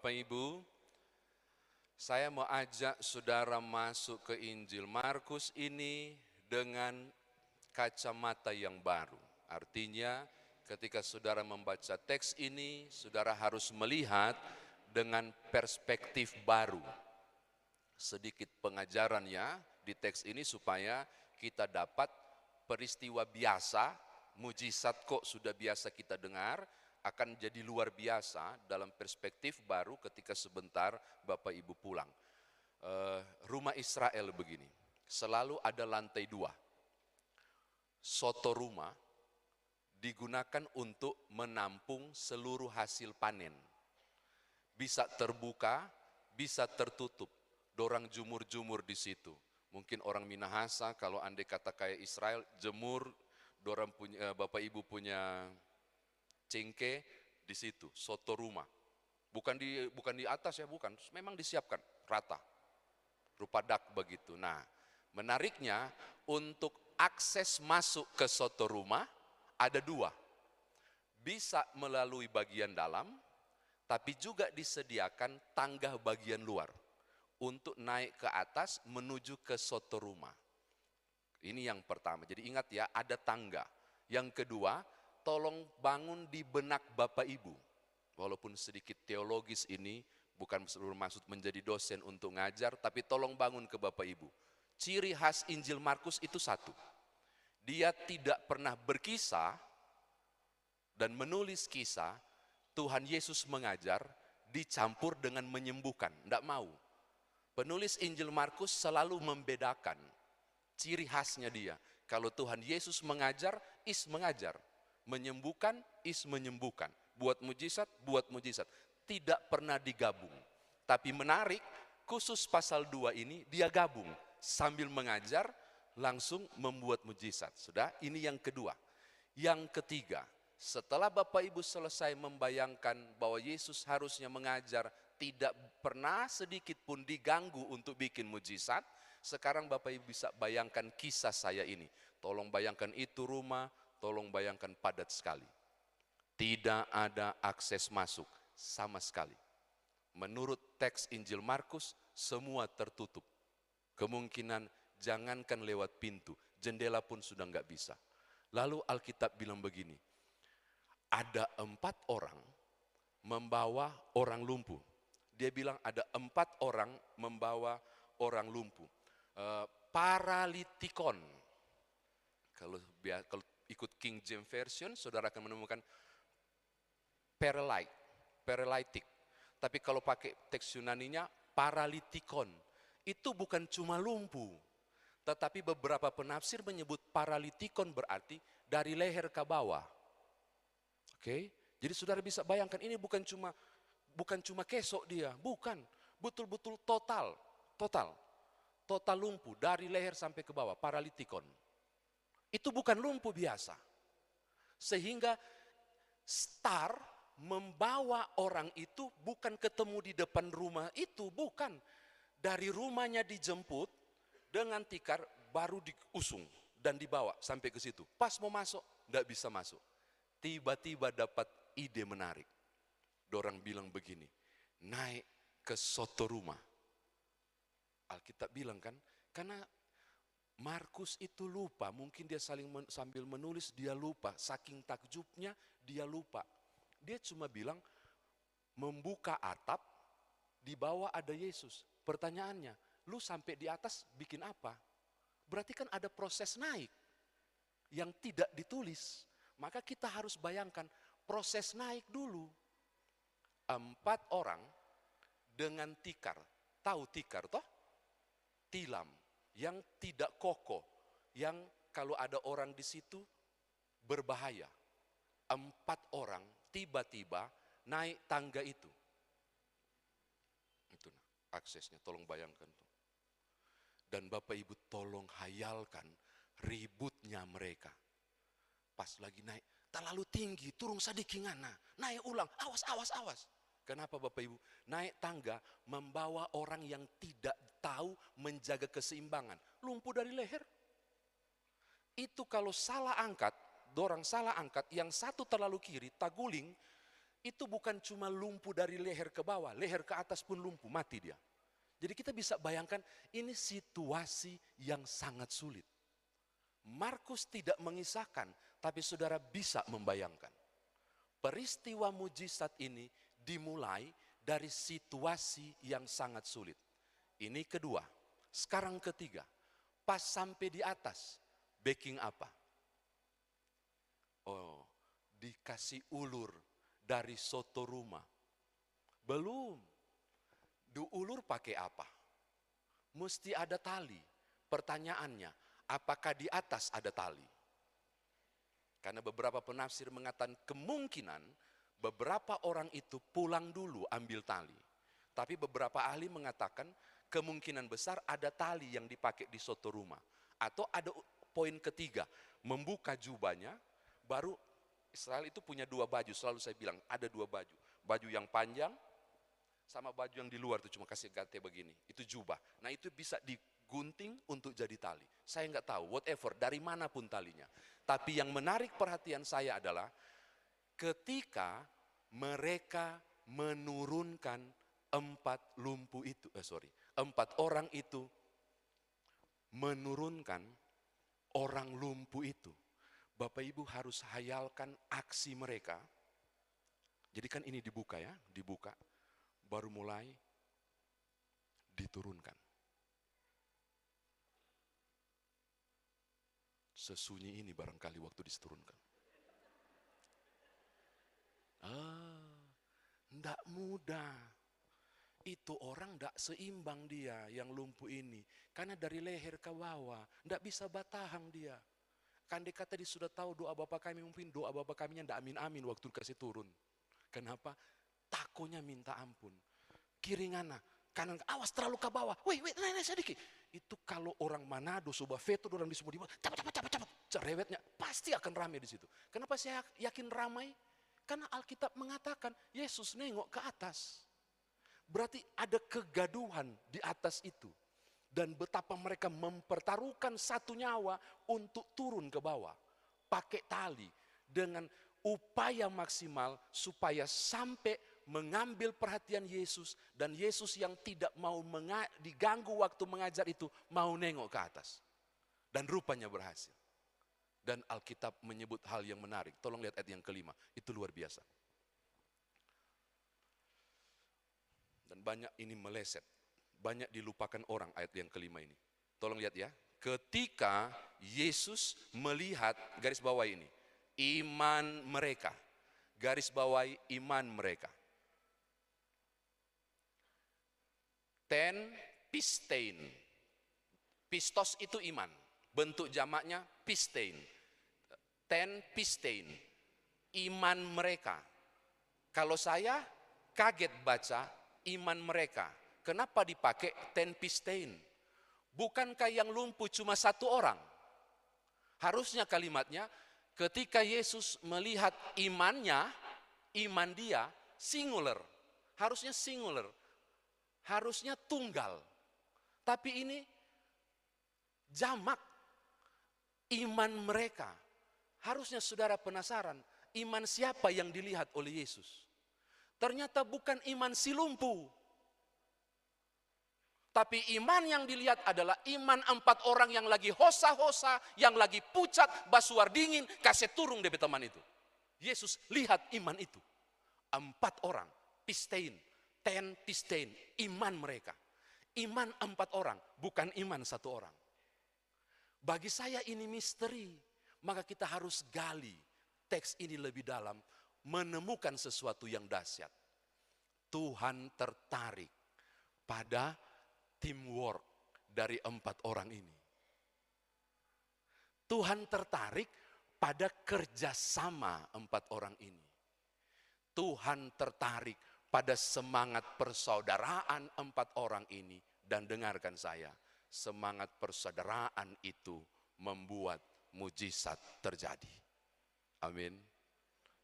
Bapak Ibu, saya mau ajak saudara masuk ke Injil Markus ini dengan kacamata yang baru. Artinya ketika saudara membaca teks ini, saudara harus melihat dengan perspektif baru. Sedikit pengajarannya di teks ini supaya kita dapat peristiwa biasa, mujizat kok sudah biasa kita dengar, akan jadi luar biasa dalam perspektif baru ketika sebentar Bapak Ibu pulang. Rumah Israel begini, selalu ada lantai 2. Soto rumah digunakan untuk menampung seluruh hasil panen. Bisa terbuka, bisa tertutup. Dorang jumur-jumur di situ. Mungkin orang Minahasa kalau andai kata kayak Israel, jemur, dorang punya, Bapak Ibu punya cengke di situ, soto rumah. Bukan di atas ya, bukan. Memang disiapkan rata. Rupa dak begitu. Nah, menariknya untuk akses masuk ke soto rumah ada 2. Bisa melalui bagian dalam, tapi juga disediakan tangga bagian luar untuk naik ke atas menuju ke soto rumah. Ini yang pertama. Jadi ingat ya, ada tangga. Yang kedua, tolong bangun di benak Bapak Ibu. Walaupun sedikit teologis ini, bukan bermaksud menjadi dosen untuk ngajar, tapi tolong bangun ke Bapak Ibu. Ciri khas Injil Markus itu satu. Dia tidak pernah berkisah dan menulis kisah Tuhan Yesus mengajar dicampur dengan menyembuhkan. Tidak mau. Penulis Injil Markus selalu membedakan ciri khasnya dia. Kalau Tuhan Yesus mengajar, mengajar. Menyembuhkan, menyembuhkan. Buat mujizat, buat mujizat. Tidak pernah digabung. Tapi menarik, khusus pasal 2 ini dia gabung. Sambil mengajar, langsung membuat mujizat. Sudah, ini yang kedua. Yang ketiga, setelah Bapak Ibu selesai membayangkan bahwa Yesus harusnya mengajar, tidak pernah sedikit pun diganggu untuk bikin mujizat, sekarang Bapak Ibu bisa bayangkan kisah saya ini. Tolong bayangkan itu rumah, tolong bayangkan padat sekali. Tidak ada akses masuk sama sekali. Menurut teks Injil Markus, semua tertutup. Kemungkinan jangankan lewat pintu, jendela pun sudah nggak bisa. Lalu Alkitab bilang begini, ada 4 orang membawa orang lumpuh. Dia bilang ada 4 orang membawa orang lumpuh. Paralitikon. Kalau ikut King James Version, saudara akan menemukan paralytic. Tapi kalau pakai teks Yunaninya, paralitikon. Itu bukan cuma lumpuh. Tetapi beberapa penafsir menyebut paralitikon berarti dari leher ke bawah. Oke? Jadi saudara bisa bayangkan ini bukan cuma kesok dia, bukan. Betul-betul total lumpuh dari leher sampai ke bawah, paralitikon. Itu bukan lumpuh biasa. Sehingga star membawa orang itu bukan ketemu di depan rumah itu, bukan. Dari rumahnya dijemput dengan tikar baru diusung dan dibawa sampai ke situ. Pas mau masuk, tidak bisa masuk. Tiba-tiba dapat ide menarik. Dorang bilang begini, naik ke soto rumah. Alkitab bilang kan, karena Markus itu lupa, mungkin dia sambil menulis dia lupa, saking takjubnya dia lupa. Dia cuma bilang membuka atap, di bawah ada Yesus. Pertanyaannya, lu sampai di atas bikin apa? Berarti kan ada proses naik yang tidak ditulis. Maka kita harus bayangkan proses naik dulu. 4 orang dengan tikar, tahu tikar toh? Tilam. Yang tidak kokoh, yang kalau ada orang di situ berbahaya. 4 orang tiba-tiba naik tangga itu. Itu aksesnya, tolong bayangkan tuh. Dan Bapak Ibu tolong hayalkan ributnya mereka. Pas lagi naik, terlalu tinggi, turun sadikingana, naik ulang, awas. Kenapa Bapak Ibu? Naik tangga membawa orang yang tidak tahu menjaga keseimbangan. Lumpuh dari leher. Itu kalau salah angkat, dorang salah angkat, yang satu terlalu kiri, taguling, itu bukan cuma lumpuh dari leher ke bawah, leher ke atas pun lumpuh, mati dia. Jadi kita bisa bayangkan ini situasi yang sangat sulit. Markus tidak mengisahkan, tapi saudara bisa membayangkan. Peristiwa mujizat ini dimulai dari situasi yang sangat sulit. Ini kedua. Sekarang ketiga, pas sampai di atas, backing apa? Oh, dikasih ulur dari soto rumah. Belum. Diulur pakai apa? Mesti ada tali. Pertanyaannya, apakah di atas ada tali? Karena beberapa penafsir mengatakan kemungkinan beberapa orang itu pulang dulu ambil tali. Tapi beberapa ahli mengatakan kemungkinan besar ada tali yang dipakai di soto rumah. Atau ada poin ketiga, membuka jubahnya, baru Israel itu punya dua baju, selalu saya bilang ada dua baju. Baju yang panjang, sama baju yang di luar itu cuma kasih gate begini, itu jubah. Nah itu bisa digunting untuk jadi tali. Saya nggak tahu, whatever, dari manapun talinya. Tapi yang menarik perhatian saya adalah ketika mereka menurunkan empat orang itu menurunkan orang lumpuh itu. Bapak Ibu harus hayalkan aksi mereka. Jadi kan ini dibuka ya, dibuka. Baru mulai diturunkan. Sesunyi ini barangkali waktu diturunkan. Ndak mudah. Itu orang ndak seimbang dia yang lumpuh ini. Karena dari leher ke bawah, ndak bisa batahang dia. Kan dikata dia sudah tahu doa Bapa kami, mungkin doa Bapa kaminya ndak amin-amin waktu kasih turun. Kenapa? Takonya minta ampun. Kiri ngana, kanan, awas terlalu ke bawah. Wih, naik sedikit. Itu kalau orang Manado, Subah Veto, orang di semua di bawah, cepat. Cerewetnya pasti akan ramai di situ. Kenapa saya yakin ramai? Karena Alkitab mengatakan Yesus nengok ke atas. Berarti ada kegaduhan di atas itu. Dan betapa mereka mempertaruhkan satu nyawa untuk turun ke bawah. Pakai tali dengan upaya maksimal supaya sampai mengambil perhatian Yesus, dan Yesus yang tidak mau diganggu waktu mengajar itu mau nengok ke atas. Dan rupanya berhasil. Dan Alkitab menyebut hal yang menarik. Tolong lihat ayat yang kelima, itu luar biasa. Dan banyak ini meleset, banyak dilupakan orang ayat yang kelima ini. Tolong lihat ya, ketika Yesus melihat, garis bawah ini, iman mereka. Garis bawahi iman mereka. Ten pistein. Pistos itu iman. Bentuk jamaknya pistein. Ten pistein. Iman mereka. Kalau saya kaget baca iman mereka. Kenapa dipakai ten pistein? Bukankah yang lumpuh cuma satu orang? Harusnya kalimatnya ketika Yesus melihat imannya, iman dia singular. Harusnya singular. Harusnya tunggal. Tapi ini jamak iman mereka. Harusnya saudara penasaran, iman siapa yang dilihat oleh Yesus? Ternyata bukan iman si lumpuh. Tapi iman yang dilihat adalah iman 4 orang yang lagi hosa-hosa, yang lagi pucat, basuar dingin, kasih turung dari teman itu. Yesus lihat iman itu. 4 orang, pistein. Ten pistein, iman mereka. Iman 4 orang, bukan iman 1 orang. Bagi saya ini misteri. Maka kita harus gali teks ini lebih dalam. Menemukan sesuatu yang dahsyat. Tuhan tertarik pada teamwork dari 4 orang ini. Tuhan tertarik pada kerjasama 4 orang ini. Tuhan tertarik pada semangat persaudaraan 4 orang ini. Dan dengarkan saya, semangat persaudaraan itu membuat mujizat terjadi. Amin.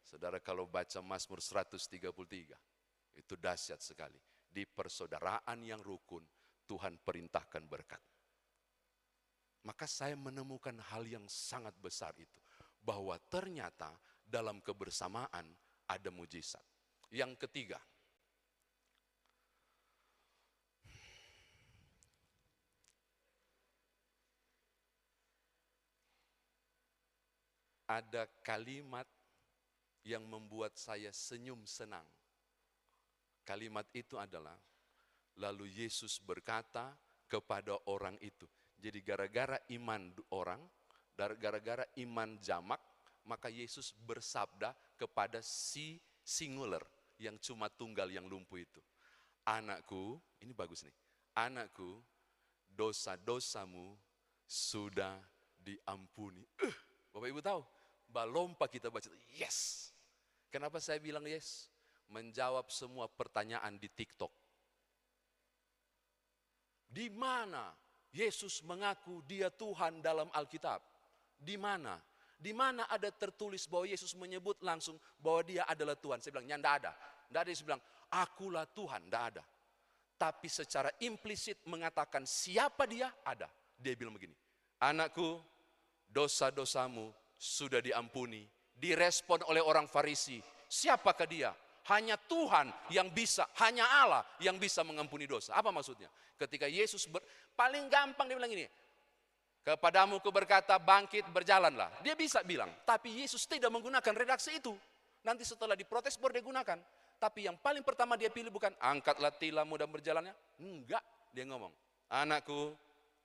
Saudara kalau baca Mazmur 133, itu dahsyat sekali. Di persaudaraan yang rukun, Tuhan perintahkan berkat. Maka saya menemukan hal yang sangat besar itu. Bahwa ternyata dalam kebersamaan ada mujizat. Yang ketiga, ada kalimat yang membuat saya senyum senang. Kalimat itu adalah, lalu Yesus berkata kepada orang itu. Jadi gara-gara iman orang, gara-gara iman jamak, maka Yesus bersabda kepada si singular yang cuma tunggal yang lumpuh itu. Anakku, ini bagus nih. Anakku, dosa-dosamu sudah diampuni. Bapak Ibu tahu, balompa kita baca, yes. Kenapa saya bilang yes? Menjawab semua pertanyaan di TikTok. Di mana Yesus mengaku dia Tuhan dalam Alkitab? Di mana? Di mana ada tertulis bahwa Yesus menyebut langsung bahwa dia adalah Tuhan? Saya bilang, ya enggak ada. Enggak ada yang bilang, akulah Tuhan, enggak ada. Tapi secara implisit mengatakan siapa dia, ada. Dia bilang begini, anakku, dosa-dosamu sudah diampuni. Direspon oleh orang Farisi, siapakah dia? Hanya Tuhan yang bisa, hanya Allah yang bisa mengampuni dosa. Apa maksudnya? Ketika Yesus paling gampang dia bilang ini, kepadamu ku berkata bangkit berjalanlah. Dia bisa bilang, tapi Yesus tidak menggunakan redaksi itu. Nanti setelah diprotes baru dia gunakan. Tapi yang paling pertama dia pilih bukan angkatlah tilammu dan berjalannya. Enggak, dia ngomong, anakku,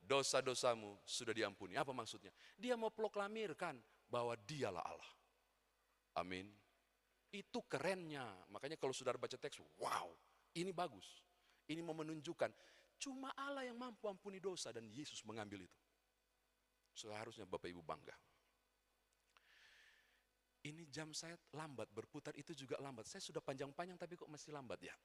dosa-dosamu sudah diampuni. Apa maksudnya? Dia mau proklamirkan bahwa dialah Allah. Amin. Itu kerennya. Makanya kalau saudara baca teks, wow, ini bagus. Ini mau menunjukkan cuma Allah yang mampu ampuni dosa dan Yesus mengambil itu. Seharusnya Bapak Ibu bangga. Ini jam saya lambat, berputar itu juga lambat. Saya sudah panjang-panjang tapi kok masih lambat ya.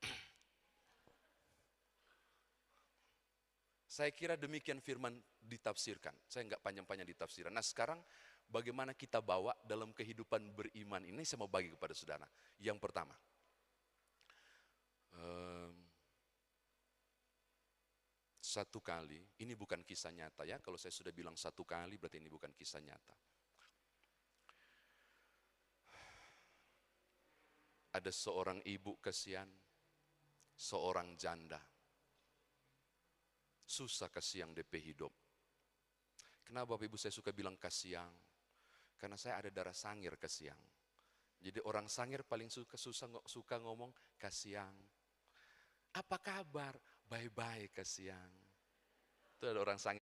Saya kira demikian firman ditafsirkan. Saya enggak panjang-panjang ditafsirkan. Nah sekarang bagaimana kita bawa dalam kehidupan beriman ini saya mau bagi kepada saudara. Yang pertama, satu kali, ini bukan kisah nyata ya. Kalau saya sudah bilang satu kali berarti ini bukan kisah nyata. Ada seorang ibu kasihan, seorang janda. Susah kasihan DP hidup. Kenapa Bapak Ibu saya suka bilang kasihan? Karena saya ada darah sangir kasihan. Jadi orang sangir paling suka ngomong kasihan. Apa kabar? Bye-bye kasihan. Itu ada orang sangir.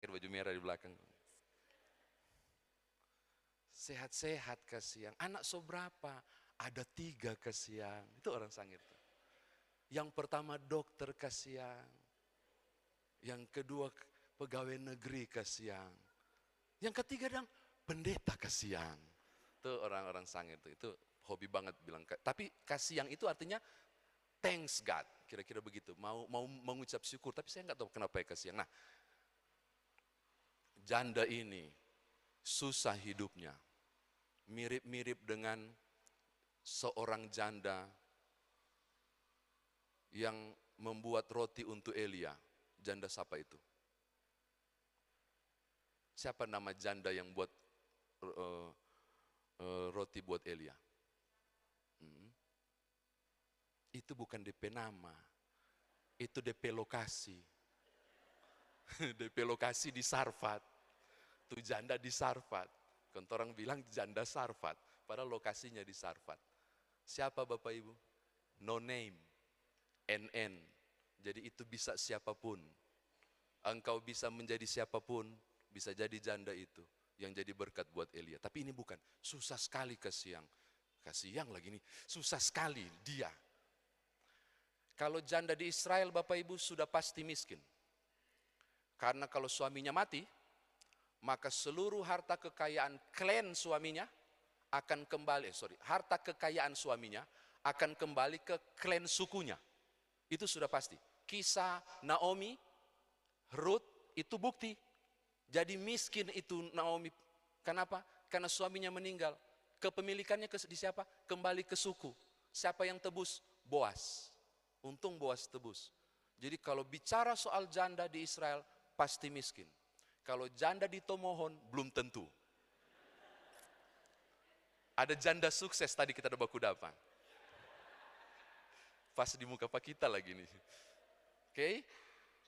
Baju merah di belakang. Sehat-sehat kasihan. Anak seberapa? Ada 3 kasihan. Itu orang sangir. Yang pertama dokter kasihan. Yang kedua pegawai negeri kasihan. Yang ketiga dong pendeta kasihan. Itu orang-orang sangir itu hobi banget bilang. Tapi kasihan itu artinya thanks God. Kira-kira begitu. Mau mengucap syukur. Tapi saya nggak tahu kenapa ya kasihan. Nah, janda ini susah hidupnya. Mirip-mirip dengan seorang janda yang membuat roti untuk Elia. Janda siapa itu? Siapa nama janda yang buat roti buat Elia? Itu bukan DP nama. Itu DP lokasi. DP lokasi di Sarfat. Itu janda di Sarfat. Orang bilang janda Sarfat. Padahal lokasinya di Sarfat. Siapa Bapak Ibu? No name. NN. Jadi itu bisa siapapun. Engkau bisa menjadi siapapun. Bisa jadi janda itu. Yang jadi berkat buat Elia. Tapi ini bukan. Susah sekali kasihan. Kasihan lagi nih. Susah sekali dia. Kalau janda di Israel Bapak Ibu sudah pasti miskin. Karena kalau suaminya mati. Maka seluruh harta kekayaan klan suaminya akan kembali, harta kekayaan suaminya akan kembali ke klan sukunya. Itu sudah pasti. Kisah Naomi, Ruth itu bukti. Jadi miskin itu Naomi. Kenapa? Karena suaminya meninggal. Kepemilikannya di siapa? Kembali ke suku. Siapa yang tebus? Boas. Untung Boas tebus. Jadi kalau bicara soal janda di Israel, pasti miskin. Kalau janda di Tomohon, belum tentu. Ada janda sukses tadi kita ada baku dapan. Pas di muka Pak kita lagi nih. Oke,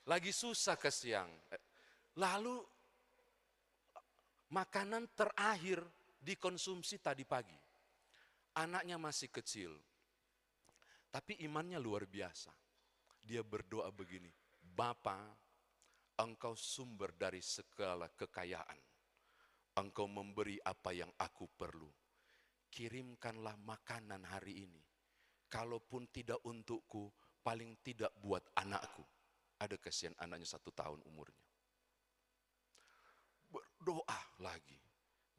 lagi susah ke siang. Lalu makanan terakhir dikonsumsi tadi pagi. Anaknya masih kecil, tapi imannya luar biasa. Dia berdoa begini, Bapa, Engkau sumber dari segala kekayaan. Engkau memberi apa yang aku perlu. Kirimkanlah makanan hari ini. Kalaupun tidak untukku, paling tidak buat anakku. Ada kasihan anaknya 1 tahun umurnya. Berdoa lagi.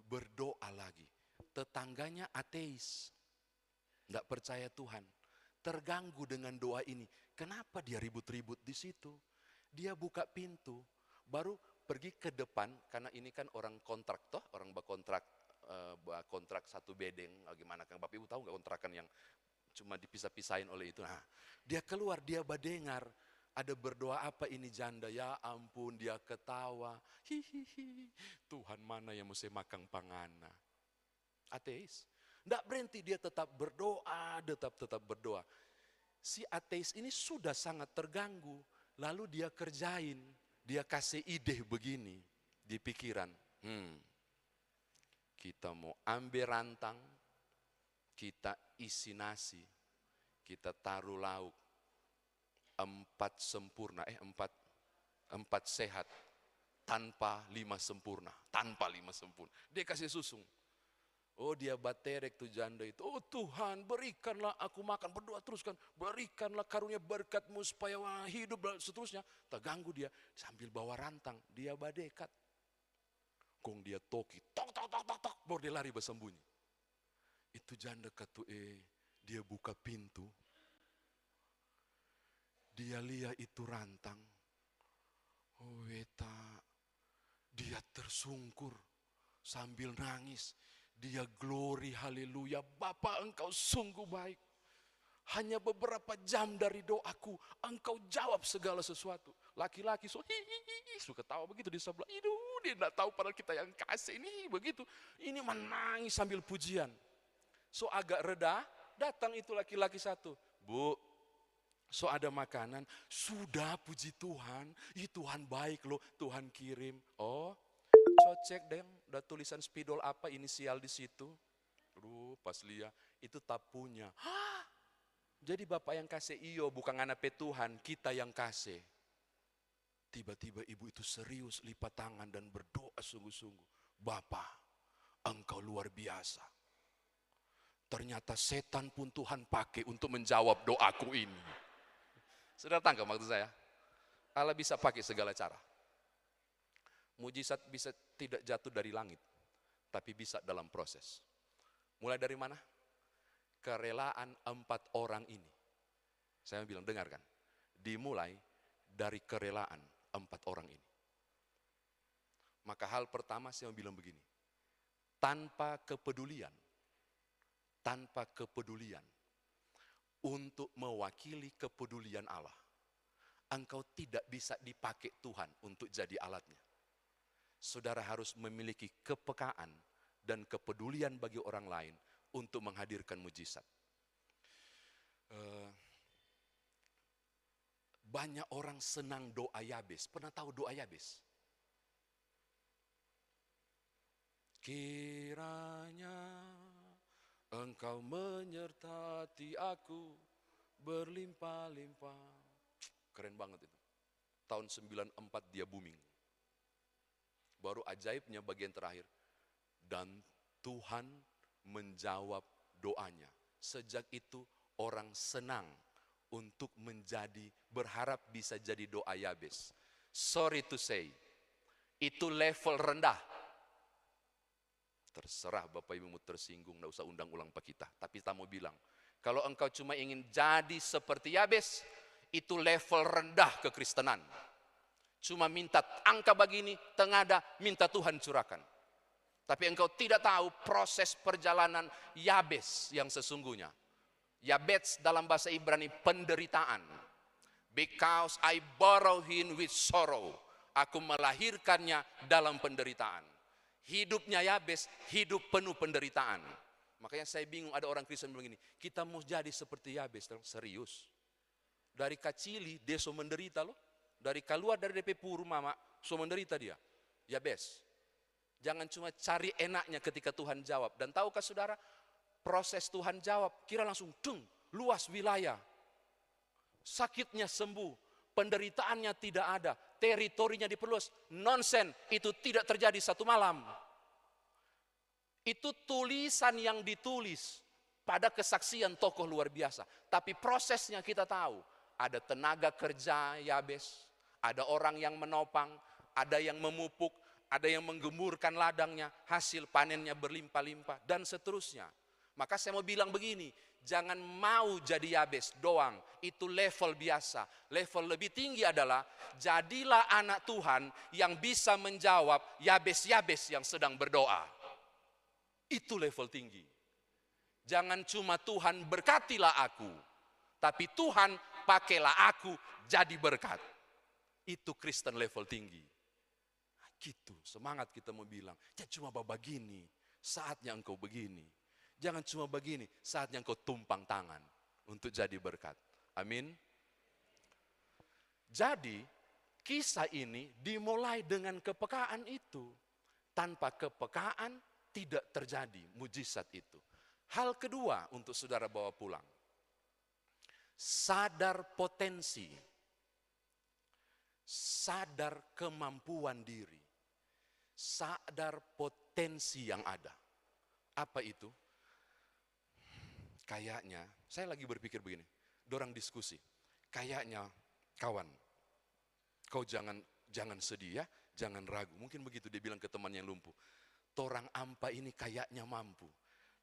Berdoa lagi. Tetangganya ateis. Tidak percaya Tuhan. Terganggu dengan doa ini. Kenapa dia ribut-ribut di situ? Dia buka pintu. Baru pergi ke depan. Karena ini kan orang kontrak toh. Orang berkontrak satu bedeng. Gimana kan Bapak Ibu tahu nggak kontrakan yang cuma dipisah-pisahin oleh itu. Nah, dia keluar, dia berdengar. Ada berdoa apa ini janda? Ya ampun, dia ketawa. Hihihi. Tuhan mana yang mesti makan pangana? Ateis. Tidak berhenti, dia tetap berdoa, tetap berdoa. Si ateis ini sudah sangat terganggu. Lalu dia kerjain, dia kasih ide begini di pikiran. Kita mau ambil rantang, kita isi nasi, kita taruh lauk. 4 sempurna, 4 sehat, tanpa 5 sempurna, Dia kasih susung. Oh dia baterek tuh janda itu, oh Tuhan berikanlah aku makan, berdoa terus kan, berikanlah karunia berkat-Mu supaya hidup dan seterusnya. Terganggu dia, sambil bawa rantang, dia badekat. Kong dia toki, tok, baru dia lari bersembunyi. Itu janda kata dia buka pintu. Dia lihat itu rantang. Oh eta, dia tersungkur sambil nangis. Dia glory haleluya. Bapa Engkau sungguh baik. Hanya beberapa jam dari doaku, Engkau jawab segala sesuatu. Laki-laki suka tahu begitu di sebelah. Dia tidak tahu padahal kita yang kasih ini begitu. Ini menangis sambil pujian. So agak reda, datang itu laki-laki satu. Bu, so ada makanan, sudah puji Tuhan, Tuhan baik loh, Tuhan kirim. Oh, cocek deh, udah tulisan spidol apa inisial di situ. Pas lihat, itu tak punya. Jadi Bapak yang kasih iyo, bukan anak Tuhan, kita yang kasih. Tiba-tiba ibu itu serius, lipat tangan dan berdoa sungguh-sungguh. Bapak, Engkau luar biasa. Ternyata setan pun Tuhan pakai untuk menjawab doaku ini. Sudah tangkap maksud saya? Allah bisa pakai segala cara. Mujizat bisa tidak jatuh dari langit, tapi bisa dalam proses. Mulai dari mana? Kerelaan 4 orang ini. Saya bilang, dengarkan. Dimulai dari kerelaan 4 orang ini. Maka hal pertama saya bilang begini. Tanpa kepedulian untuk mewakili kepedulian Allah, engkau tidak bisa dipakai Tuhan untuk jadi alatnya. Saudara harus memiliki kepekaan dan kepedulian bagi orang lain untuk menghadirkan mujizat. Banyak orang senang doa Yabes. Pernah tahu doa Yabes? Kiranya Engkau menyertati aku berlimpah-limpah. Keren banget itu. Tahun 94 dia booming. Baru ajaibnya bagian terakhir. Dan Tuhan menjawab doanya. Sejak itu orang senang untuk berharap bisa jadi doa Yabes. Sorry to say, itu level rendah. Terserah Bapak Ibu mau tersinggung, tidak usah undang ulang Pak kita. Tapi kita mau bilang, kalau engkau cuma ingin jadi seperti Yabes, itu level rendah kekristenan. Cuma minta angka begini, tengada, minta Tuhan curahkan. Tapi engkau tidak tahu proses perjalanan Yabes yang sesungguhnya. Yabes dalam bahasa Ibrani penderitaan. Because I borrow him with sorrow. Aku melahirkannya dalam penderitaan. Hidupnya Yabes, hidup penuh penderitaan. Makanya saya bingung ada orang Kristen bilang gini, kita mau jadi seperti Yabes. Serius. Dari kecili dia so menderita loh. Dari keluar dari DP puru mama, so menderita dia. Yabes. Jangan cuma cari enaknya ketika Tuhan jawab. Dan tahukah saudara, proses Tuhan jawab, kira langsung luas wilayah. Sakitnya sembuh, penderitaannya tidak ada, teritorinya diperluas. Nonsen, itu tidak terjadi satu malam. Itu tulisan yang ditulis pada kesaksian tokoh luar biasa. Tapi prosesnya kita tahu. Ada tenaga kerja Yabes, ada orang yang menopang, ada yang memupuk, ada yang menggemburkan ladangnya, hasil panennya berlimpah-limpah, dan seterusnya. Maka saya mau bilang begini, jangan mau jadi Yabes doang, itu level biasa. Level lebih tinggi adalah, jadilah anak Tuhan yang bisa menjawab Yabes-Yabes yang sedang berdoa. Itu level tinggi. Jangan cuma Tuhan berkatilah aku, tapi Tuhan pakailah aku jadi berkat. Itu Kristen level tinggi. Gitu, semangat kita mau bilang, jangan cuma begini, saatnya engkau begini. Jangan cuma begini, saatnya engkau tumpang tangan untuk jadi berkat. Amin. Jadi, kisah ini dimulai dengan kepekaan itu. Tanpa kepekaan, tidak terjadi mujizat itu. Hal kedua untuk saudara bawa pulang. Sadar potensi. Sadar kemampuan diri. Sadar potensi yang ada. Apa itu? Kayaknya, saya lagi berpikir begini, dorang diskusi. Kayaknya, kawan, kau jangan sedih ya, jangan ragu. Mungkin begitu dia bilang ke teman yang lumpuh. Torang ampa ini kayaknya mampu.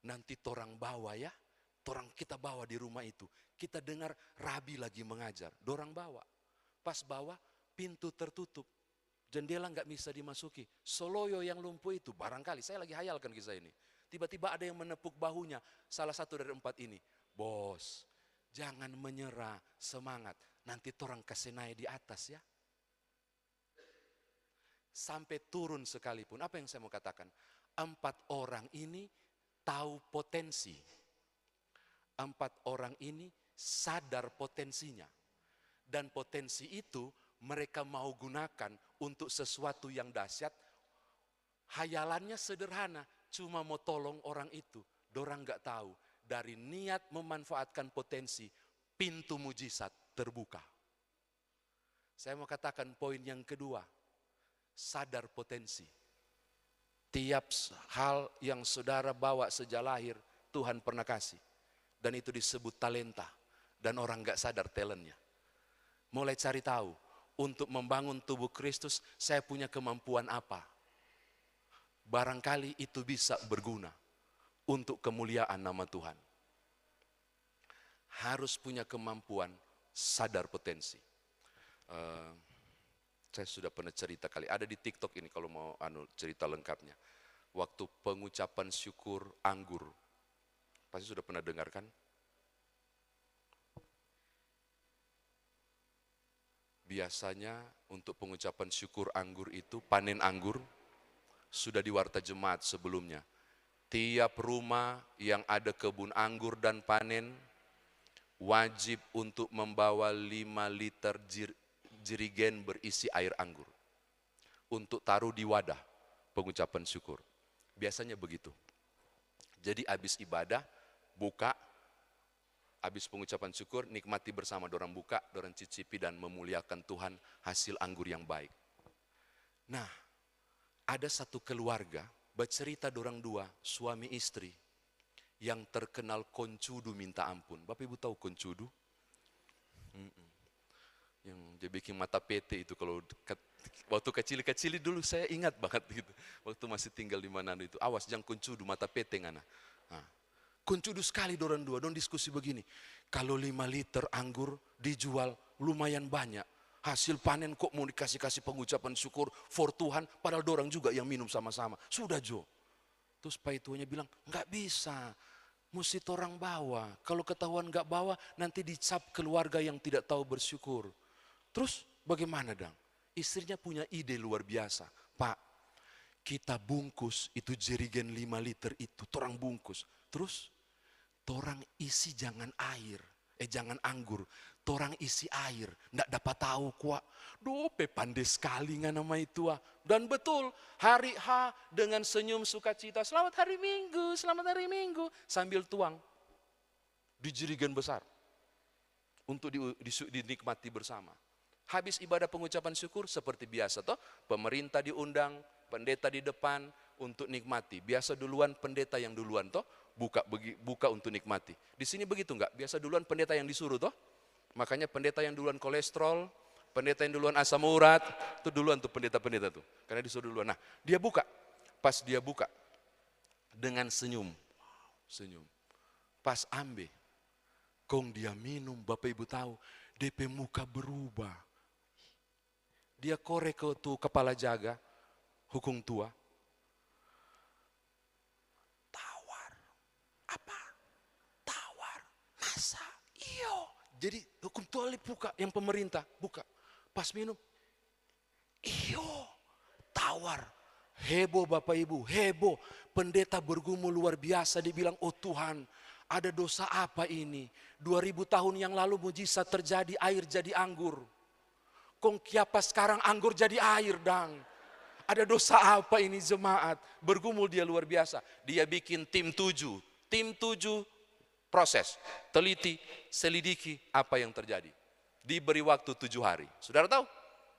Nanti torang bawa ya, torang kita bawa di rumah itu. Kita dengar Rabi lagi mengajar, dorang bawa. Pas bawa, pintu tertutup. Jendela nggak bisa dimasuki. Soloyo yang lumpuh itu, barangkali, saya lagi hayalkan kisah ini. Tiba-tiba ada yang menepuk bahunya, salah satu dari 4 ini. Bos, jangan menyerah, semangat. Nanti torang kasih naik di atas ya. Sampai turun sekalipun, apa yang saya mau katakan? 4 orang ini tahu potensi. 4 orang ini sadar potensinya. Dan potensi itu mereka mau gunakan untuk sesuatu yang dahsyat. Hayalannya sederhana, cuma mau tolong orang itu. Dorang gak tahu, dari niat memanfaatkan potensi, pintu mujizat terbuka. Saya mau katakan poin yang kedua, sadar potensi. Tiap hal yang saudara bawa sejak lahir, Tuhan pernah kasih. Dan itu disebut talenta. Dan orang gak sadar talentnya. Mulai cari tahu, untuk membangun tubuh Kristus, saya punya kemampuan apa? Barangkali itu bisa berguna untuk kemuliaan nama Tuhan. Harus punya kemampuan sadar potensi. Saya sudah pernah cerita kali, ada di TikTok ini kalau mau cerita lengkapnya. Waktu pengucapan syukur anggur, pasti sudah pernah dengar kan? Biasanya untuk pengucapan syukur anggur itu, panen anggur, sudah di warta jemaat sebelumnya. Tiap rumah yang ada kebun anggur dan panen, wajib untuk membawa 5 liter jerigen berisi air anggur. Untuk taruh di wadah pengucapan syukur. Biasanya begitu. Jadi habis ibadah, buka, habis pengucapan syukur, nikmati bersama, dorang buka, dorang cicipi dan memuliakan Tuhan hasil anggur yang baik. Nah, ada satu keluarga, bercerita dorang 2, suami istri, yang terkenal koncudu minta ampun. Bapak Ibu tahu koncudu? Yang dia bikin mata pete itu, kalau waktu kecil-kecil dulu saya ingat banget gitu. Waktu masih tinggal di Manado itu, awas jangan koncudu mata pete ngana. Nah, koncudu sekali dorang 2, dorang diskusi begini. Kalau 5 liter anggur dijual lumayan banyak. Hasil panen kok mau dikasih pengucapan syukur for Tuhan, padahal dorang juga yang minum sama-sama. Sudah Jo. Terus Pak Ituanya bilang, nggak bisa. Mesti orang bawa. Kalau ketahuan nggak bawa, nanti dicap keluarga yang tidak tahu bersyukur. Terus bagaimana dong? Istrinya punya ide luar biasa. Pak, kita bungkus itu jerigen 5 liter itu, orang bungkus. Terus torang isi jangan anggur, torang isi air, ndak dapat tahu kuak. Dope pandai sekali ngan nama itu ah. Dan betul, hari H dengan senyum sukacita, selamat hari Minggu, sambil tuang di jerigen besar untuk dinikmati bersama. Habis ibadah pengucapan syukur seperti biasa toh, pemerintah diundang, pendeta di depan untuk nikmati. Biasa duluan pendeta yang duluan toh, buka untuk nikmati. Di sini begitu enggak? Biasa duluan pendeta yang disuruh toh. Makanya pendeta yang duluan kolesterol, pendeta yang duluan asam urat, itu duluan tuh pendeta-pendeta tuh. Karena disuruh duluan. Nah, dia buka. Pas dia buka dengan senyum. Pas ambil, kong dia minum, Bapak Ibu tahu, DP muka berubah. Dia korek ke tuh kepala jaga, hukum tua. Tawar. Apa? Tawar. Masa? Iyo. Jadi hukum tua buka, yang pemerintah buka. Pas minum, iyo. Tawar. Heboh Bapak Ibu, heboh. Pendeta bergumul luar biasa, dibilang, oh Tuhan, ada dosa apa ini? 2000 tahun yang lalu mujizat terjadi, air jadi anggur. Kong kiapa sekarang anggur jadi air dang. Ada dosa apa ini jemaat? Bergumul dia luar biasa. Dia bikin tim 7 proses, teliti, selidiki apa yang terjadi. Diberi waktu 7 hari. Saudara tahu?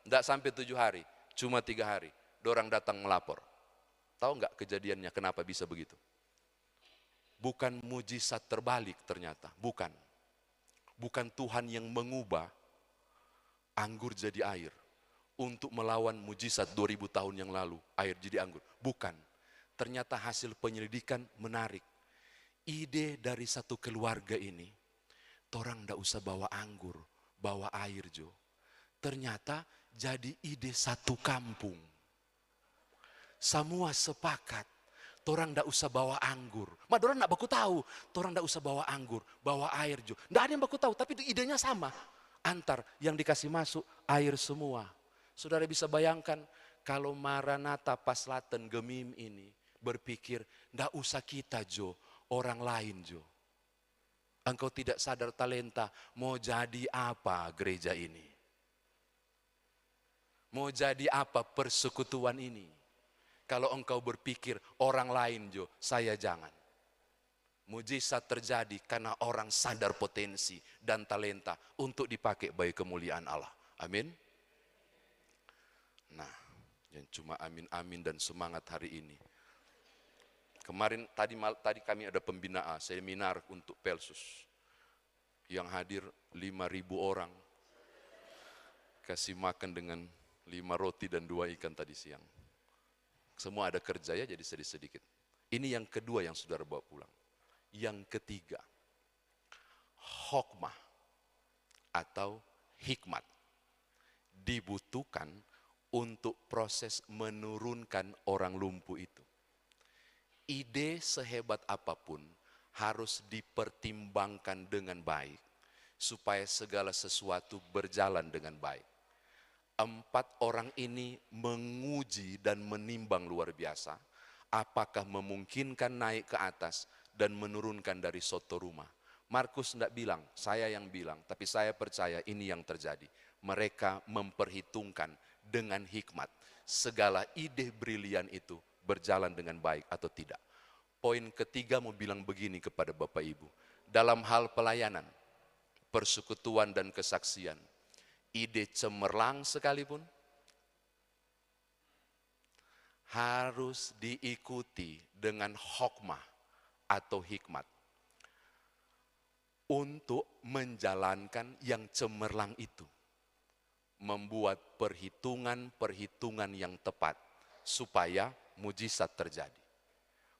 Tidak sampai 7 hari, cuma 3 hari. Dorang datang melapor. Tahu nggak kejadiannya kenapa bisa begitu? Bukan mujizat terbalik ternyata, bukan. Bukan Tuhan yang mengubah anggur jadi air untuk melawan mujizat 2000 tahun yang lalu, air jadi anggur. Bukan. Ternyata hasil penyelidikan menarik. Ide dari satu keluarga ini, orang ndak usah bawa anggur, bawa air Jo. Ternyata jadi ide satu kampung. Semua sepakat. Orang ndak usah bawa anggur. Orang ndak baku tahu. Orang ndak usah bawa anggur, bawa air Jo. Ndak ada yang baku tahu, tapi itu idenya sama. Antar yang dikasih masuk air semua. Saudara bisa bayangkan kalau Maranatha Paslaten Gemim ini berpikir, ndak usah kita Jo, orang lain Jo. Engkau tidak sadar talenta, mau jadi apa gereja ini? Mau jadi apa persekutuan ini? Kalau engkau berpikir orang lain Jo, saya jangan. Mujizat terjadi karena orang sadar potensi dan talenta untuk dipakai bagi kemuliaan Allah. Amin. Nah, yang cuma amin-amin dan semangat hari ini. Kemarin tadi kami ada pembinaan seminar untuk Pelsus. Yang hadir 5.000 orang. Kasih makan dengan 5 roti dan 2 ikan tadi siang. Semua ada kerja ya, jadi sedikit-sedikit. Ini yang kedua yang saudara bawa pulang. Yang ketiga, hokmah atau hikmat dibutuhkan untuk proses menurunkan orang lumpuh itu. Ide sehebat apapun harus dipertimbangkan dengan baik supaya segala sesuatu berjalan dengan baik. 4 orang ini menguji dan menimbang luar biasa apakah memungkinkan naik ke atas dan menurunkan dari soto rumah. Markus tidak bilang, saya yang bilang, tapi saya percaya ini yang terjadi. Mereka memperhitungkan dengan hikmat segala ide brilian itu berjalan dengan baik atau tidak. Poin ketiga mau bilang begini kepada Bapak Ibu. Dalam hal pelayanan, persekutuan dan kesaksian, ide cemerlang sekalipun harus diikuti dengan hokmah atau hikmat untuk menjalankan yang cemerlang itu. Membuat perhitungan-perhitungan yang tepat supaya mujizat terjadi.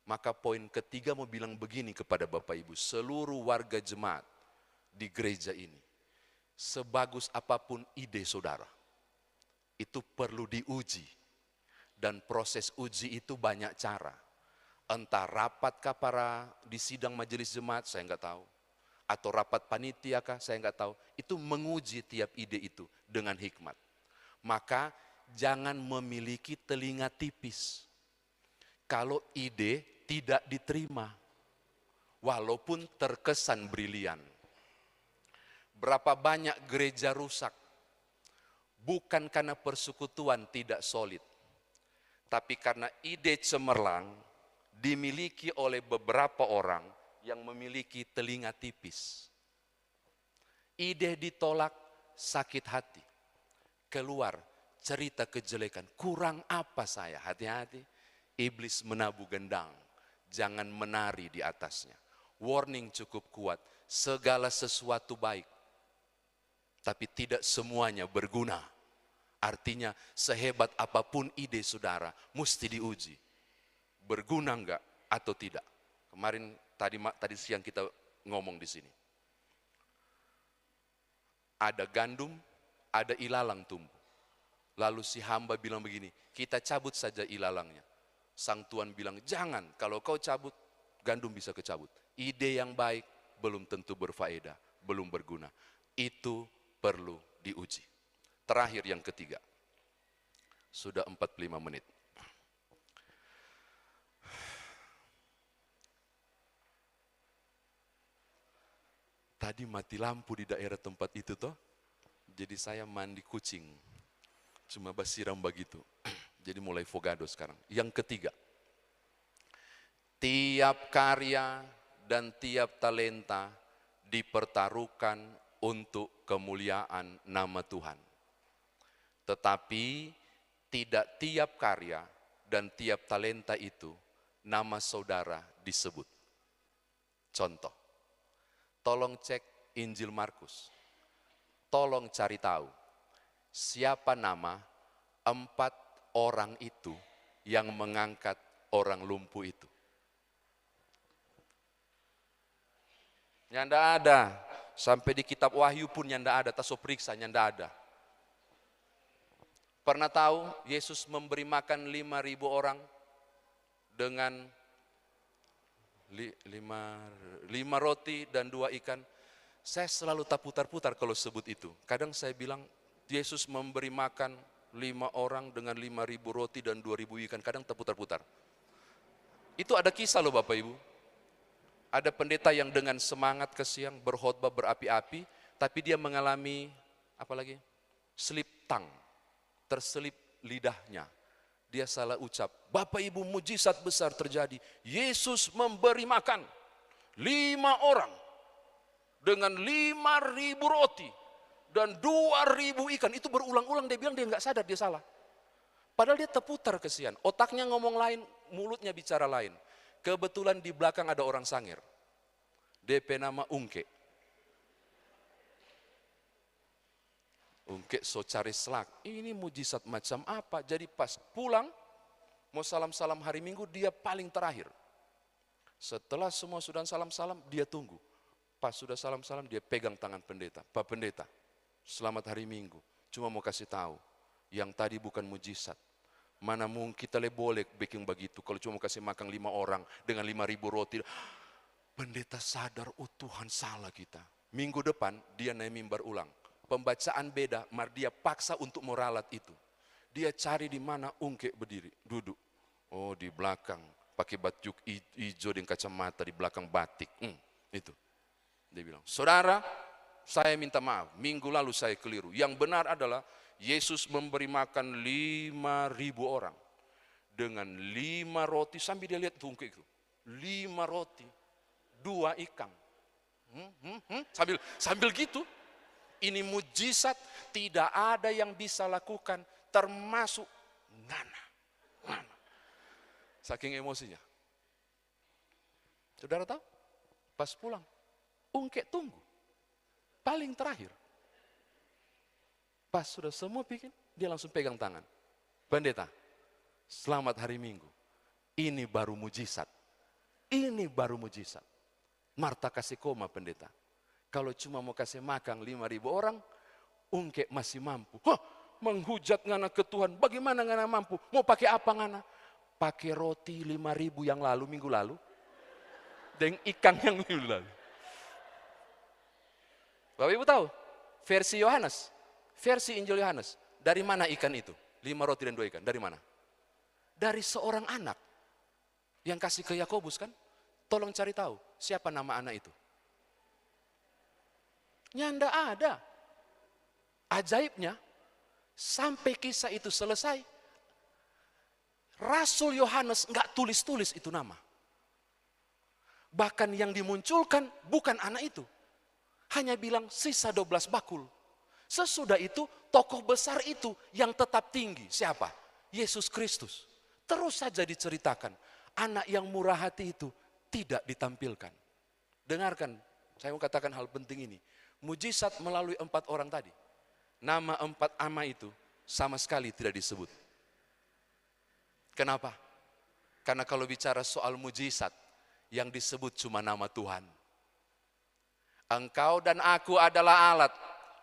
Maka poin ketiga mau bilang begini kepada Bapak Ibu, seluruh warga jemaat di gereja ini, sebagus apapun ide saudara, itu perlu diuji. Dan proses uji itu banyak cara. Entah rapat kah para di sidang majelis jemaat, saya enggak tahu. Atau rapat panitia kah, saya enggak tahu. Itu menguji tiap ide itu dengan hikmat. Maka jangan memiliki telinga tipis. Kalau ide tidak diterima, walaupun terkesan brilian. Berapa banyak gereja rusak, bukan karena persekutuan tidak solid, tapi karena ide cemerlang dimiliki oleh beberapa orang yang memiliki telinga tipis. Ide ditolak, sakit hati. Keluar cerita kejelekan, kurang apa saya? Hati-hati, iblis menabuh gendang, jangan menari di atasnya. Warning cukup kuat, segala sesuatu baik, tapi tidak semuanya berguna. Artinya sehebat apapun ide saudara, mesti diuji. Berguna enggak atau tidak? Kemarin tadi siang kita ngomong di sini. Ada gandum, ada ilalang tumbuh. Lalu si hamba bilang begini, kita cabut saja ilalangnya. Sang Tuan bilang, jangan, kalau kau cabut, gandum bisa kecabut. Ide yang baik belum tentu berfaedah, belum berguna. Itu perlu diuji. Terakhir yang ketiga. Sudah 45 menit. Tadi mati lampu di daerah tempat itu toh. Jadi saya mandi kucing. Cuma basiram begitu. Jadi mulai fogado sekarang. Yang ketiga. Tiap karya dan tiap talenta dipertaruhkan untuk kemuliaan nama Tuhan. Tetapi tidak tiap karya dan tiap talenta itu nama saudara disebut. Contoh, tolong cek Injil Markus. Tolong cari tahu siapa nama 4 orang itu yang mengangkat orang lumpuh itu. Nyanda ada. Sampai di kitab Wahyu pun nyanda ada. Taso periksa nyanda ada. Pernah tahu Yesus memberi makan 5.000 orang dengan 5 roti dan 2 ikan. Saya selalu tak putar-putar kalau sebut itu. Kadang saya bilang Yesus memberi makan 5 orang dengan 5.000 roti dan 2.000 ikan. Kadang tak putar-putar. Itu ada kisah loh Bapak Ibu. Ada pendeta yang dengan semangat ke siang berkhotbah berapi-api, tapi dia mengalami apa lagi? Slip tongue, terselip lidahnya. Dia salah ucap. Bapak Ibu, mujizat besar terjadi. Yesus memberi makan 5 orang dengan 5.000 roti dan 2.000 ikan. Itu berulang-ulang dia bilang dia nggak sadar dia salah. Padahal dia terputar kesian. Otaknya ngomong lain, mulutnya bicara lain. Kebetulan di belakang ada orang sangir. DP nama Ungke. Ungke so cari selak. Ini mujizat macam apa? Jadi pas pulang, mau salam-salam hari Minggu, dia paling terakhir. Setelah semua sudah salam-salam, dia tunggu. Pas sudah salam-salam, dia pegang tangan pendeta. Pak Pendeta, selamat hari Minggu. Cuma mau kasih tahu, yang tadi bukan mujizat. Mana mungkin kita boleh bikin begitu. Kalau cuma kasih makan 5 orang dengan 5.000 roti. Pendeta sadar, oh Tuhan salah kita. Minggu depan dia naik mimbar ulang. Pembacaan beda, mar dia paksa untuk meralat itu. Dia cari di mana Ungke berdiri, duduk. Oh di belakang, pakai baju hijau dengan kacamata di belakang batik. Itu. Dia bilang, saudara, saya minta maaf, minggu lalu saya keliru. Yang benar adalah Yesus memberi makan 5.000 orang dengan 5 roti, sambil dia lihat tungkik itu, 5 roti, 2 ikan, sambil gitu. Ini mujizat, tidak ada yang bisa lakukan, termasuk Ngana. Saking emosinya. Saudara tahu? Pas pulang, Ungke tunggu, paling terakhir. Pas sudah semua bikin, dia langsung pegang tangan. Pendeta, selamat hari Minggu. Ini baru mujizat. Ini baru mujizat. Marta kasih koma pendeta. Kalau cuma mau kasih makan 5.000 orang, Ungke masih mampu. Menghujat ngana ke Tuhan. Bagaimana ngana mampu? Mau pakai apa ngana? Pakai roti 5.000 yang lalu, minggu lalu. Dan ikan yang minggu lalu. Bapak Ibu tahu? Versi Yohanes. Versi Injil Yohanes, dari mana ikan itu? 5 roti dan 2 ikan, dari mana? Dari seorang anak yang kasih ke Yakobus kan? Tolong cari tahu, siapa nama anak itu? Nggak ada. Ajaibnya, sampai kisah itu selesai, Rasul Yohanes nggak tulis-tulis itu nama. Bahkan yang dimunculkan bukan anak itu. Hanya bilang sisa 12 bakul. Sesudah itu, tokoh besar itu yang tetap tinggi. Siapa? Yesus Kristus. Terus saja diceritakan. Anak yang murah hati itu tidak ditampilkan. Dengarkan, saya mau katakan hal penting ini. Mujizat melalui 4 orang tadi. Nama 4 ama itu sama sekali tidak disebut. Kenapa? Karena kalau bicara soal mujizat, yang disebut cuma nama Tuhan. Engkau dan aku adalah alat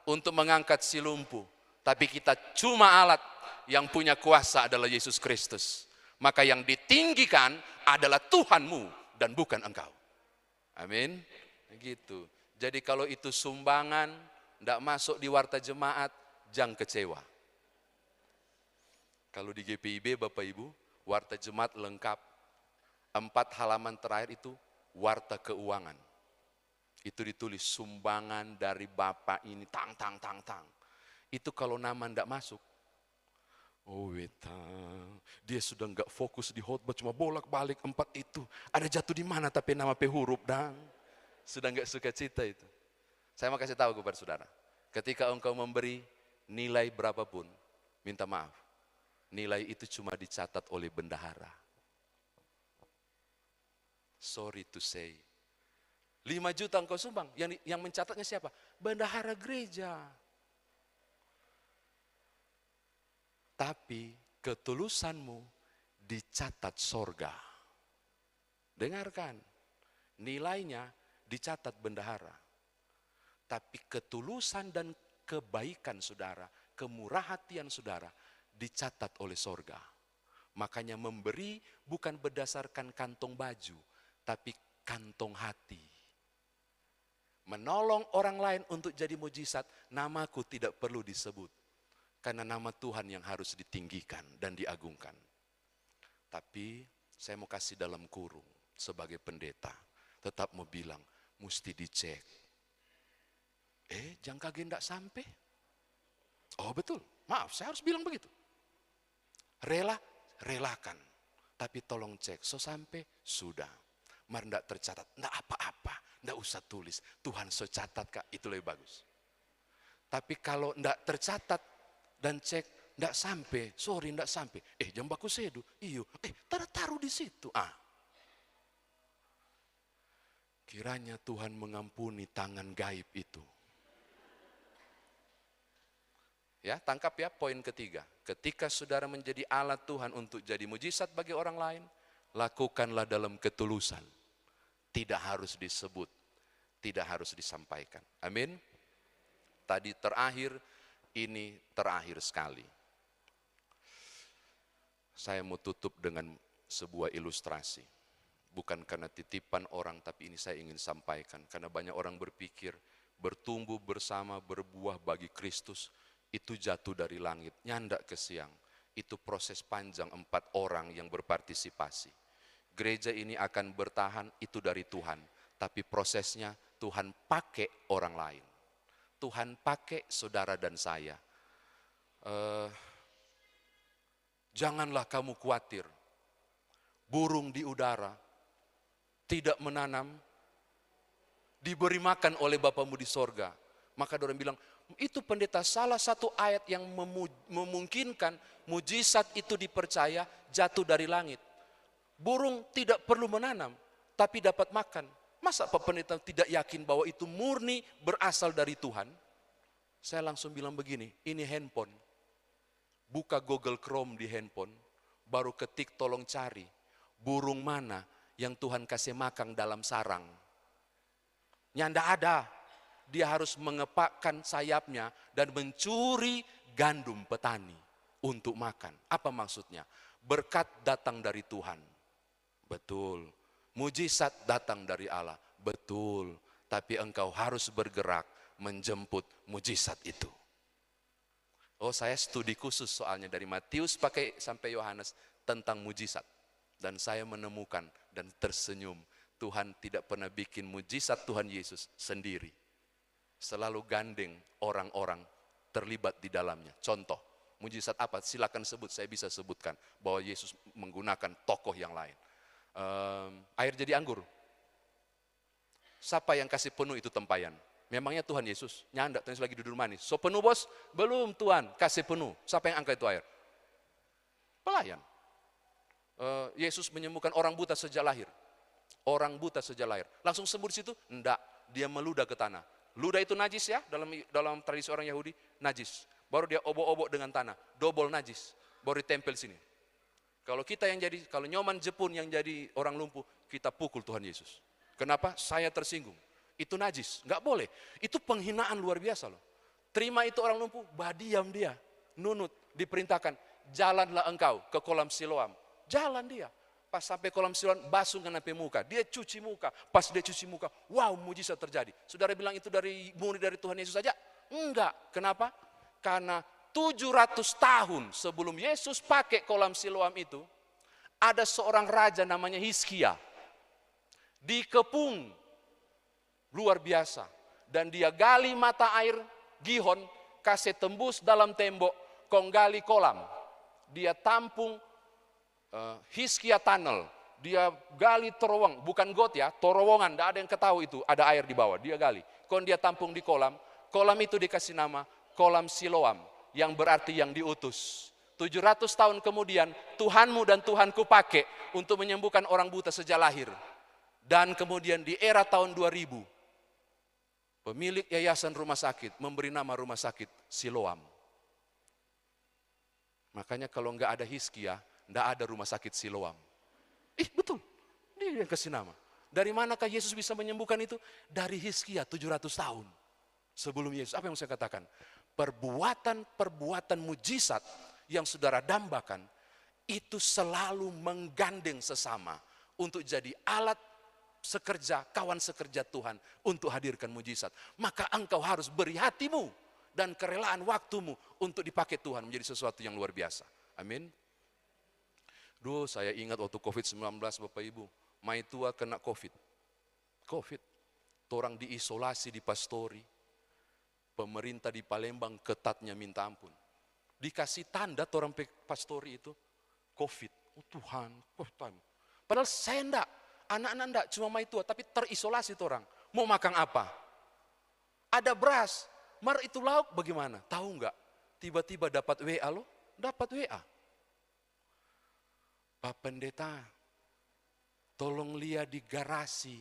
untuk mengangkat si lumpuh. Tapi kita cuma alat, yang punya kuasa adalah Yesus Kristus. Maka yang ditinggikan adalah Tuhanmu dan bukan engkau. Amin. Gitu. Jadi kalau itu sumbangan, tidak masuk di warta jemaat, jangan kecewa. Kalau di GPIB Bapak Ibu, warta jemaat lengkap. 4 halaman terakhir itu warta keuangan. Itu ditulis sumbangan dari Bapak ini, tang. Itu kalau nama tidak masuk. Oh weta, dia sudah enggak fokus di khotbah, cuma bolak-balik 4 itu. Ada jatuh di mana tapi nama P huruf dan sudah enggak suka cita itu. Saya mau kasih tahu kepada saudara, ketika engkau memberi nilai berapapun, minta maaf, nilai itu cuma dicatat oleh bendahara. Sorry to say. 5 juta engkau sumbang, yang mencatatnya siapa? Bendahara gereja. Tapi ketulusanmu dicatat sorga. Dengarkan, nilainya dicatat bendahara. Tapi ketulusan dan kebaikan saudara, kemurah hatian saudara, dicatat oleh sorga. Makanya memberi bukan berdasarkan kantong baju, tapi kantong hati. Menolong orang lain untuk jadi mujizat, namaku tidak perlu disebut. Karena nama Tuhan yang harus ditinggikan dan diagungkan. Tapi saya mau kasih dalam kurung sebagai pendeta. Tetap mau bilang, mesti dicek. Jangan kaget enggak sampai. Oh betul, maaf saya harus bilang begitu. Relakan. Tapi tolong cek, so sampai, sudah. Mar enggak tercatat, enggak apa-apa. Enggak usah tulis, Tuhan so catat kak, itu lebih bagus. Tapi kalau enggak tercatat, dan cek, enggak sampai, sorry enggak sampai. Jam baku sedu, iyo, taruh di situ. Kiranya Tuhan mengampuni tangan gaib itu. Ya, tangkap ya poin ketiga. Ketika saudara menjadi alat Tuhan untuk jadi mujizat bagi orang lain, lakukanlah dalam ketulusan. Tidak harus disebut, tidak harus disampaikan. Amin. Tadi terakhir, ini terakhir sekali. Saya mau tutup dengan sebuah ilustrasi. Bukan karena titipan orang, tapi ini saya ingin sampaikan. Karena banyak orang berpikir, bertumbuh bersama, berbuah bagi Kristus, itu jatuh dari langit, nyandak ke siang. Itu proses panjang 4 orang yang berpartisipasi. Gereja ini akan bertahan, itu dari Tuhan. Tapi prosesnya Tuhan pakai orang lain. Tuhan pakai saudara dan saya. Janganlah kamu khawatir. Burung di udara tidak menanam, diberi makan oleh Bapamu di sorga. Maka orang bilang, itu pendeta salah satu ayat yang memungkinkan mujizat itu dipercaya jatuh dari langit. Burung tidak perlu menanam, tapi dapat makan. Masa Pak Pendeta tidak yakin bahwa itu murni berasal dari Tuhan? Saya langsung bilang begini, ini handphone. Buka Google Chrome di handphone, baru ketik tolong cari. Burung mana yang Tuhan kasih makan dalam sarang? Nyanda ada. Dia harus mengepakkan sayapnya dan mencuri gandum petani untuk makan. Apa maksudnya? Berkat datang dari Tuhan. Betul. Mujizat datang dari Allah. Betul. Tapi engkau harus bergerak menjemput mujizat itu. Oh, saya studi khusus soalnya dari Matius sampai Yohanes tentang mujizat. Dan saya menemukan dan tersenyum. Tuhan tidak pernah bikin mujizat Tuhan Yesus sendiri. Selalu gandeng orang-orang terlibat di dalamnya. Contoh, mujizat apa? Silakan sebut, saya bisa sebutkan bahwa Yesus menggunakan tokoh yang lain. Air jadi anggur. Siapa yang kasih penuh itu tempayan? Memangnya Tuhan Yesus? Nyanda, Tuhan Yesus lagi duduk manis. So penuh bos? Belum Tuhan, kasih penuh. Siapa yang angkat itu air? Pelayan. Yesus menyembuhkan orang buta sejak lahir. Orang buta sejak lahir. Langsung sembuh di situ? Enggak, dia meludah ke tanah. Ludah itu najis ya, dalam tradisi orang Yahudi, najis. Baru dia obok-obok dengan tanah, double najis. Baru ditempel sini. Kalau kita yang jadi, kalau Nyoman Jepun yang jadi orang lumpuh, kita pukul Tuhan Yesus. Kenapa? Saya tersinggung. Itu najis, nggak boleh. Itu penghinaan luar biasa loh. Terima itu orang lumpuh, diam dia. Nunut, diperintahkan, jalanlah engkau ke kolam Siloam. Jalan dia. Pas sampai kolam Siloam, basuh dengan muka. Dia cuci muka. Pas dia cuci muka, wow, mujizat terjadi. Saudara bilang itu murni dari Tuhan Yesus saja? Enggak. Kenapa? Karena 700 tahun sebelum Yesus pakai kolam Siloam itu, ada seorang raja namanya Hizkia. Dikepung luar biasa, dan dia gali mata air Gihon, kasih tembus dalam tembok, gali kolam, dia tampung Hizkia tunnel, dia gali terowong, bukan got ya, terowongan, tidak ada yang ketahui itu ada air di bawah, dia gali, dia tampung di kolam itu dikasih nama kolam Siloam, yang berarti yang diutus. 700 tahun kemudian Tuhanmu dan Tuhanku pakai untuk menyembuhkan orang buta sejak lahir. Dan kemudian di era tahun 2000, pemilik yayasan rumah sakit memberi nama rumah sakit Siloam. Makanya kalau nggak ada Hizkia, nggak ada rumah sakit Siloam. Betul, dia yang kasih nama. Dari manakah Yesus bisa menyembuhkan itu? Dari Hizkia 700 tahun sebelum Yesus. Apa yang saya katakan? Perbuatan mujizat yang saudara dambakan, itu selalu menggandeng sesama untuk jadi alat sekerja, kawan sekerja Tuhan untuk hadirkan mujizat. Maka engkau harus beri hatimu dan kerelaan waktumu untuk dipakai Tuhan menjadi sesuatu yang luar biasa. Amin. Saya ingat waktu COVID-19 Bapak Ibu, mai tua kena COVID. Orang diisolasi di pastori. Pemerintah di Palembang ketatnya minta ampun. Dikasih tanda orang pastori itu COVID. Oh Tuhan, padahal saya enggak. Anak-anak enggak, cuma mai tua, tapi terisolasi orang. Mau makan apa? Ada beras, itu lauk bagaimana? Tahu enggak? Tiba-tiba dapat WA loh, dapat WA. Pak Pendeta, tolong lihat di garasi.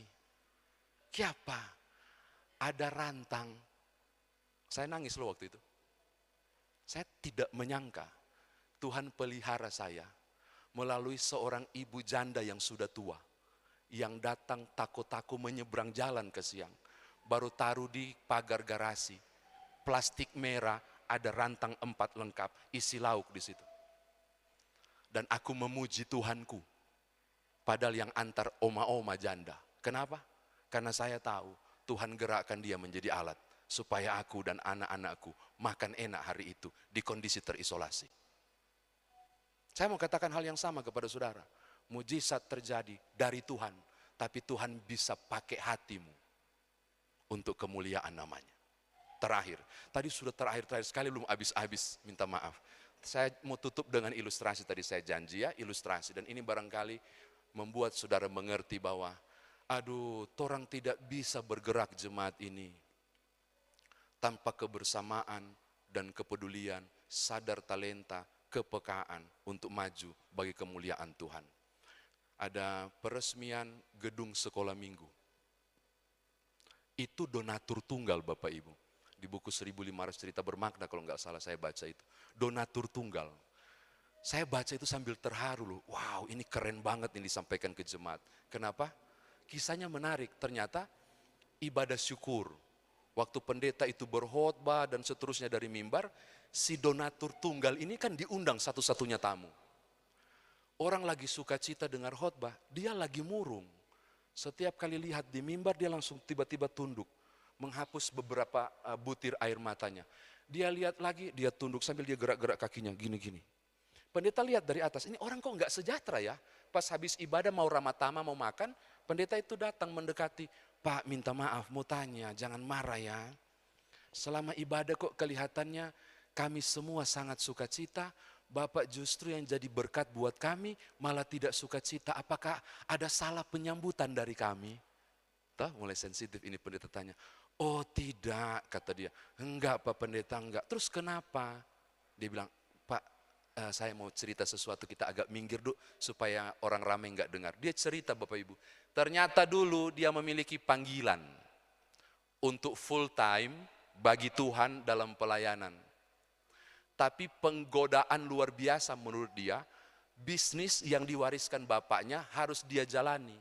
Siapa? Ada rantang. Saya nangis loh waktu itu. Saya tidak menyangka Tuhan pelihara saya melalui seorang ibu janda yang sudah tua, yang datang takut-takut menyeberang jalan ke siang, baru taruh di pagar garasi, plastik merah, ada rantang 4 lengkap, isi lauk di situ. Dan aku memuji Tuhanku, padahal yang antar oma-oma janda. Kenapa? Karena saya tahu Tuhan gerakkan dia menjadi alat, supaya aku dan anak-anakku makan enak hari itu, di kondisi terisolasi. Saya mau katakan hal yang sama kepada saudara. Mujizat terjadi dari Tuhan, tapi Tuhan bisa pakai hatimu untuk kemuliaan namanya. Terakhir, tadi sudah terakhir sekali, belum habis-habis, minta maaf. Saya mau tutup dengan ilustrasi, tadi saya janji ya, ilustrasi. Dan ini barangkali membuat saudara mengerti bahwa, orang tidak bisa bergerak jemaat ini tanpa kebersamaan dan kepedulian, sadar talenta, kepekaan untuk maju bagi kemuliaan Tuhan. Ada peresmian gedung sekolah minggu. Itu donatur tunggal Bapak Ibu. Di buku 1500 cerita bermakna kalau nggak salah saya baca itu. Donatur tunggal. Saya baca itu sambil terharu loh. Wow, ini keren banget ini disampaikan ke jemaat. Kenapa? Kisahnya menarik. Ternyata ibadah syukur. Waktu pendeta itu berkhotbah dan seterusnya dari mimbar, si donatur tunggal ini kan diundang satu-satunya tamu. Orang lagi sukacita dengar khotbah, dia lagi murung. Setiap kali lihat di mimbar dia langsung tiba-tiba tunduk, menghapus beberapa butir air matanya. Dia lihat lagi, dia tunduk sambil dia gerak-gerak kakinya gini-gini. Pendeta lihat dari atas, ini orang kok nggak sejahtera ya? Pas habis ibadah mau ramatama, mau makan, Pendeta itu datang mendekati, Pak minta maaf, mau tanya, jangan marah ya. Selama ibadah kok kelihatannya kami semua sangat sukacita, Bapak justru yang jadi berkat buat kami malah tidak sukacita. Apakah ada salah penyambutan dari kami? Tuh, mulai sensitif ini pendeta tanya. Oh tidak, kata dia. Enggak Pak Pendeta, enggak. Terus kenapa? Dia bilang, Pak saya mau cerita sesuatu, kita agak minggir dulu supaya orang ramai enggak dengar. Dia cerita Bapak Ibu. Ternyata dulu dia memiliki panggilan untuk full time bagi Tuhan dalam pelayanan. Tapi penggodaan luar biasa menurut dia, bisnis yang diwariskan bapaknya harus dia jalani.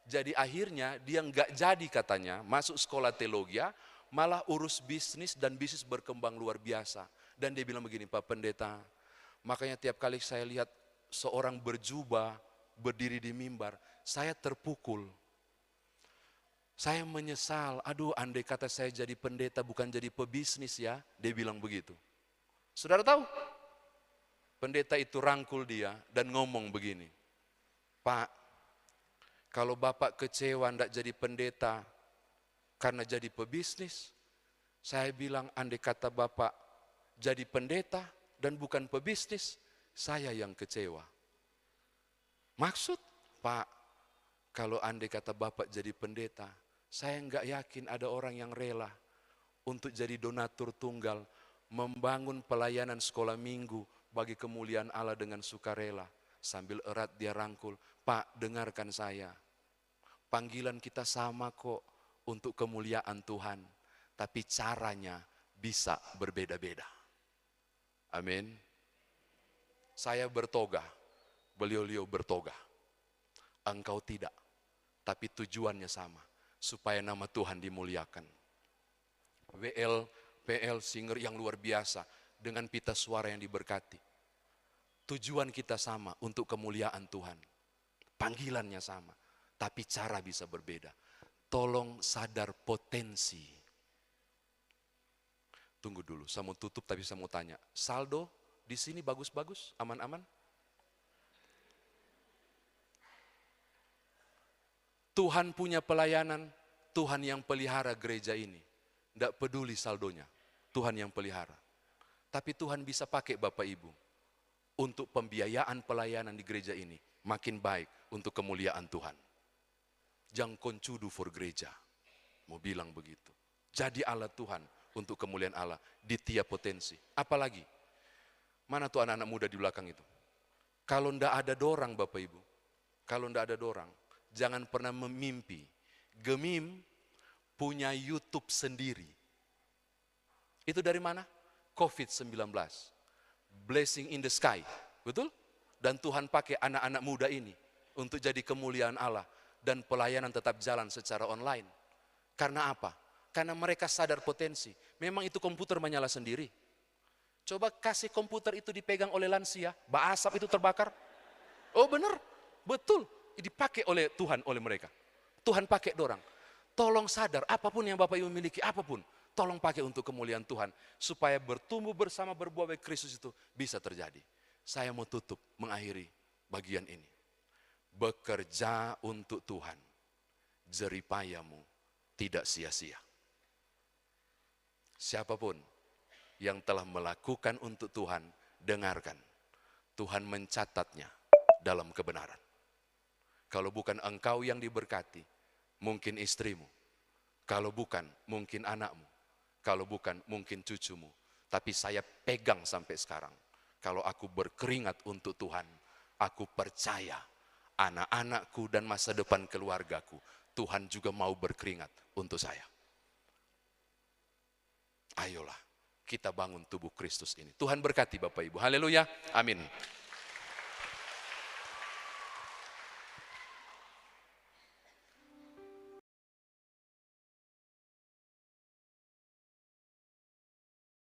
Jadi akhirnya dia nggak jadi katanya masuk sekolah teologi, malah urus bisnis dan bisnis berkembang luar biasa. Dan dia bilang begini, Pak Pendeta, makanya tiap kali saya lihat seorang berjubah berdiri di mimbar, saya terpukul. Saya menyesal, aduh andai kata saya jadi pendeta bukan jadi pebisnis ya, dia bilang begitu. Saudara tahu? Pendeta itu rangkul dia dan ngomong begini, Pak, kalau Bapak kecewa tidak jadi pendeta karena jadi pebisnis, saya bilang andai kata Bapak jadi pendeta dan bukan pebisnis, saya yang kecewa. Maksud, Pak, kalau andai kata Bapak jadi pendeta, saya enggak yakin ada orang yang rela untuk jadi donatur tunggal, membangun pelayanan sekolah minggu bagi kemuliaan Allah dengan sukarela. Sambil erat dia rangkul, Pak dengarkan saya. Panggilan kita sama kok untuk kemuliaan Tuhan. Tapi caranya bisa berbeda-beda. Amin. Saya bertoga, beliau bertoga. Engkau tidak, tapi tujuannya sama. Supaya nama Tuhan dimuliakan. PL singer yang luar biasa dengan pita suara yang diberkati. Tujuan kita sama untuk kemuliaan Tuhan. Panggilannya sama, tapi cara bisa berbeda. Tolong sadar potensi. Tunggu dulu, saya mau tutup tapi saya mau tanya. Saldo di sini bagus-bagus, aman-aman? Tuhan punya pelayanan, Tuhan yang pelihara gereja ini. Tidak peduli saldonya, Tuhan yang pelihara. Tapi Tuhan bisa pakai Bapak Ibu untuk pembiayaan pelayanan di gereja ini makin baik untuk kemuliaan Tuhan. Jangan koncudu for gereja, mau bilang begitu. Jadi alat Tuhan untuk kemuliaan Allah di tiap potensi. Apalagi, mana tuh anak-anak muda di belakang itu? Kalau ndak ada dorang Bapak Ibu, kalau ndak ada dorang, jangan pernah memimpi. Gemim punya YouTube sendiri. Itu dari mana? COVID-19. Blessing in the sky. Betul? Dan Tuhan pakai anak-anak muda ini untuk jadi kemuliaan Allah. Dan pelayanan tetap jalan secara online. Karena apa? Karena mereka sadar potensi. Memang itu komputer menyala sendiri. Coba kasih komputer itu dipegang oleh lansia, asap itu terbakar. Oh benar, betul. Dipakai oleh Tuhan, oleh mereka. Tuhan pakai dorang. Tolong sadar, apapun yang Bapak Ibu miliki, apapun. Tolong pakai untuk kemuliaan Tuhan. Supaya bertumbuh bersama berbuah baik Kristus itu bisa terjadi. Saya mau tutup, mengakhiri bagian ini. Bekerja untuk Tuhan. Jeripayamu tidak sia-sia. Siapapun yang telah melakukan untuk Tuhan, dengarkan. Tuhan mencatatnya dalam kebenaran. Kalau bukan engkau yang diberkati, mungkin istrimu. Kalau bukan, mungkin anakmu. Kalau bukan, mungkin cucumu. Tapi saya pegang sampai sekarang. Kalau aku berkeringat untuk Tuhan, aku percaya anak-anakku dan masa depan keluargaku, Tuhan juga mau berkeringat untuk saya. Ayolah, kita bangun tubuh Kristus ini. Tuhan berkati Bapak Ibu. Haleluya. Amin.